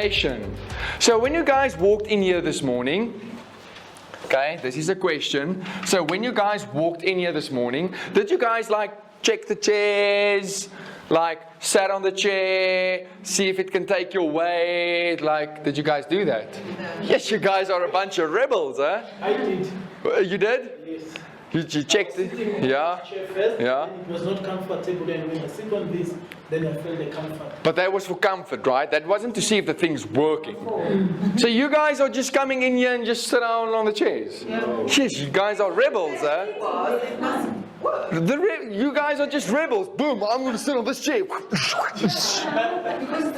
generalization. So when you guys walked in here this morning, okay, this is a question. So when you guys walked in here this morning, did you guys like check the chairs? Like sat on the chair, see if it can take your weight? Like, did you guys do that? No. Yes, you guys are a bunch of rebels, huh? I did. You did? Yes. You checked it? Yeah. Chair first, Yeah. It was not comfortable, and when I sit on this, then I felt the comfort. But that was for comfort, right? That wasn't to see if the thing's working. So you guys are just coming in here and just sit down on the chairs? Yeah. Yes, you guys are rebels, huh? You guys are just rebels. Boom, I'm going to sit on this chair.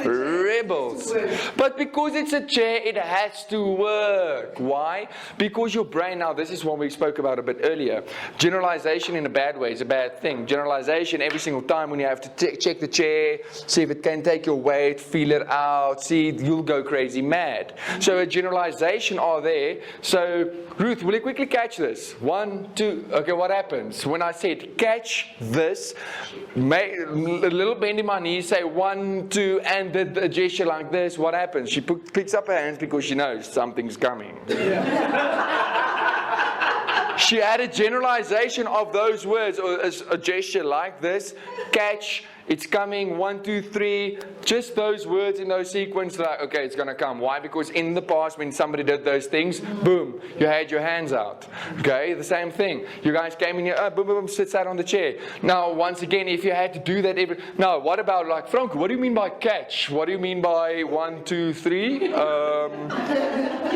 Rebels. But because it's a chair, it has to work. Why? Because your brain, now this is what we spoke about a bit earlier. Generalization in a bad way is a bad thing. Generalization every single time when you have to check the chair, see if it can take your weight, feel it out, see, you'll go crazy mad. So a generalization are there. So Ruth, will you quickly catch this? 1, 2, okay, what happens? When I said catch this, make a little bend in my knees, say 1, 2, and did a gesture like this, what happens? She picks up her hands because she knows something's coming. She had a generalization of those words, or a gesture like this, catch, it's coming, 1, 2, 3, just those words in those sequence, like, okay, it's going to come. Why? Because in the past, when somebody did those things, boom, you had your hands out. Okay, the same thing. You guys came in here, boom, boom, boom, sat on the chair. Now, once again, if you had to do that now, what about, like, Frank, what do you mean by catch? What do you mean by 1, 2, 3?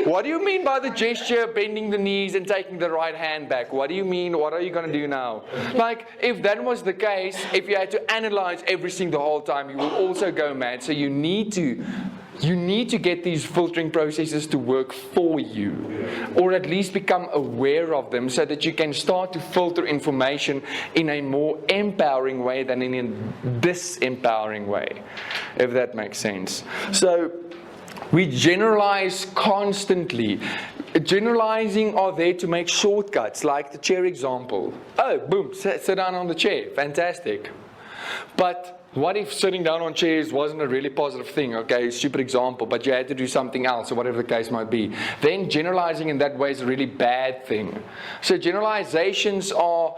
What do you mean by the gesture, bending the knees and taking the right hand back? What do you mean? What are you going to do now? Like, if that was the case, if you had to analyze everything the whole time, you will also go mad. So you need to get these filtering processes to work for you, or at least become aware of them so that you can start to filter information in a more empowering way than in a disempowering way, if that makes sense. So we generalize constantly. Generalizing are there to make shortcuts, like the chair example. Oh, boom, sit down on the chair. Fantastic. But what if sitting down on chairs wasn't a really positive thing? Okay, stupid example, but you had to do something else, or whatever the case might be. Then generalizing in that way is a really bad thing. So generalizations are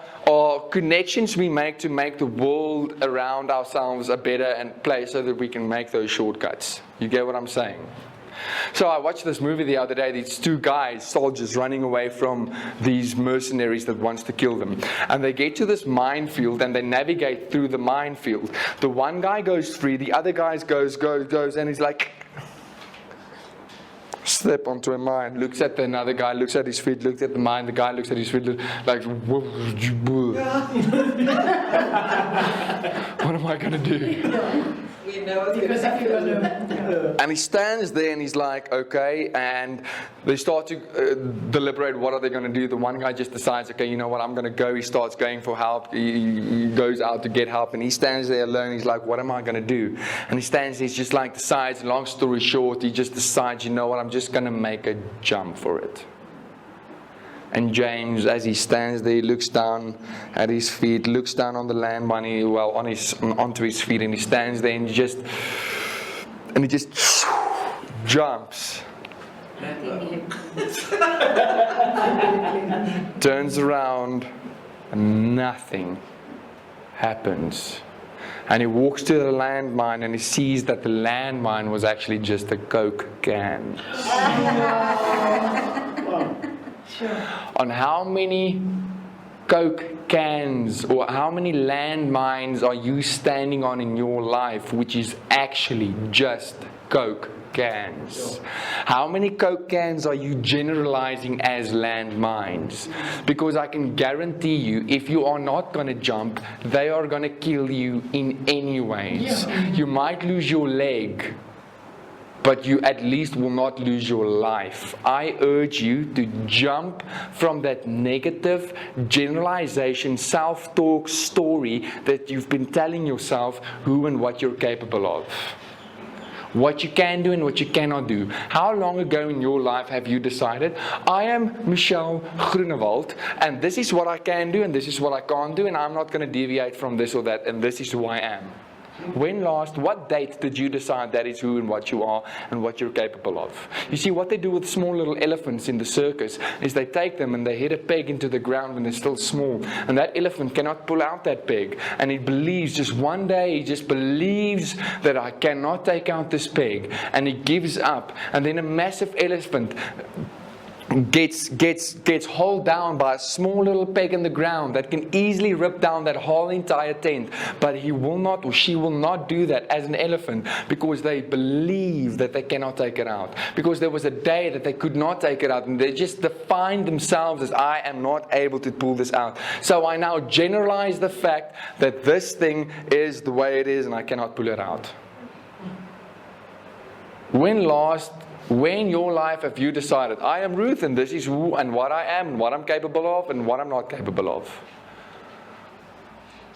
connections we make to make the world around ourselves a better place so that we can make those shortcuts. You get what I'm saying? So I watched this movie the other day, these 2 guys, soldiers, running away from these mercenaries that wants to kill them. And they get to this minefield and they navigate through the minefield. The one guy goes free, the other guy goes, and he's like, step onto a mine, looks at another guy, looks at his feet, looks at the mine, the guy looks at his feet, like, what am I going to do? And he stands there and he's like, okay, and they start to deliberate what are they going to do. The one guy just decides, okay, you know what, I'm going to go. He starts going for help. He goes out to get help, and he stands there alone. He's like, what am I going to do? And he stands there, he's just like decides, long story short, he just decides, you know what, I'm just going to make a jump for it. And James, as he stands there, looks down at his feet, looks down on the landmine, onto his feet, and he stands there and he just jumps. Turns around, and nothing happens. And he walks to the landmine and he sees that the landmine was actually just a Coke can. Sure. On how many Coke cans or how many landmines are you standing on in your life which is actually just Coke cans? How many Coke cans are you generalizing as landmines? Because I can guarantee you, if you are not going to jump, they are going to kill you in any ways. Yeah. You might lose your leg, but you at least will not lose your life. I urge you to jump from that negative generalization, self-talk story that you've been telling yourself who and what you're capable of. What you can do and what you cannot do. How long ago in your life have you decided, I am Michelle Groenewald, and this is what I can do and this is what I can't do, and I'm not going to deviate from this or that, and this is who I am. When last, what date did you decide that is who and what you are and what you're capable of? You see, what they do with small little elephants in the circus is they take them and they hit a peg into the ground when they're still small. And that elephant cannot pull out that peg. And he believes, just one day, he just believes that I cannot take out this peg. And he gives up. And then a massive elephant gets hauled down by a small little peg in the ground that can easily rip down that whole entire tent. But he will not, or she will not do that as an elephant, because they believe that they cannot take it out. Because there was a day that they could not take it out, and they just defined themselves as, I am not able to pull this out. So I now generalize the fact that this thing is the way it is and I cannot pull it out. When in your life have you decided, I am Ruth and this is who and what I am and what I'm capable of and what I'm not capable of?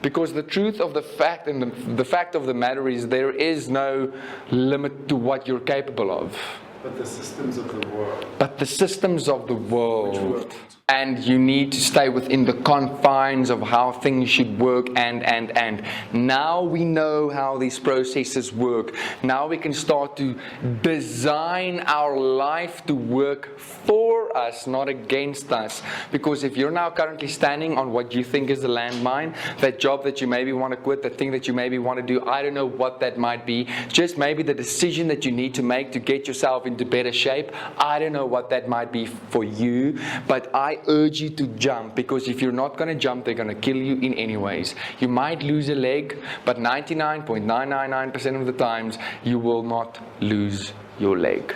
Because the truth of the fact and the fact of the matter is there is no limit to what you're capable of. But the systems of the world. But the systems of the world. And you need to stay within the confines of how things should work and. Now we know how these processes work. Now we can start to design our life to work for us, not against us. Because if you're now currently standing on what you think is a landmine, that job that you maybe want to quit, that thing that you maybe want to do, I don't know what that might be. Just maybe the decision that you need to make to get yourself into better shape. I don't know what that might be for you, but I urge you to jump, because if you're not going to jump, they're going to kill you in any ways. You might lose a leg, but 99.999% of the times you will not lose your leg.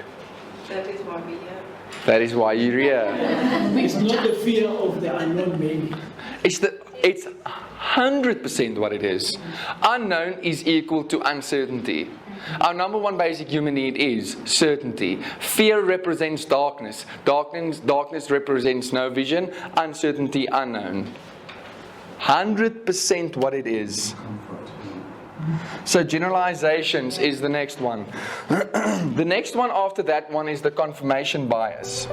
That is why we are. That is why you're here. It's not the fear of the unknown, maybe. It's 100% what it is. Unknown is equal to uncertainty. Our number one basic human need is certainty. Fear represents darkness. Darkness represents no vision. Uncertainty, unknown. 100% what it is. So generalizations is the next one. The next one after that one is the confirmation bias.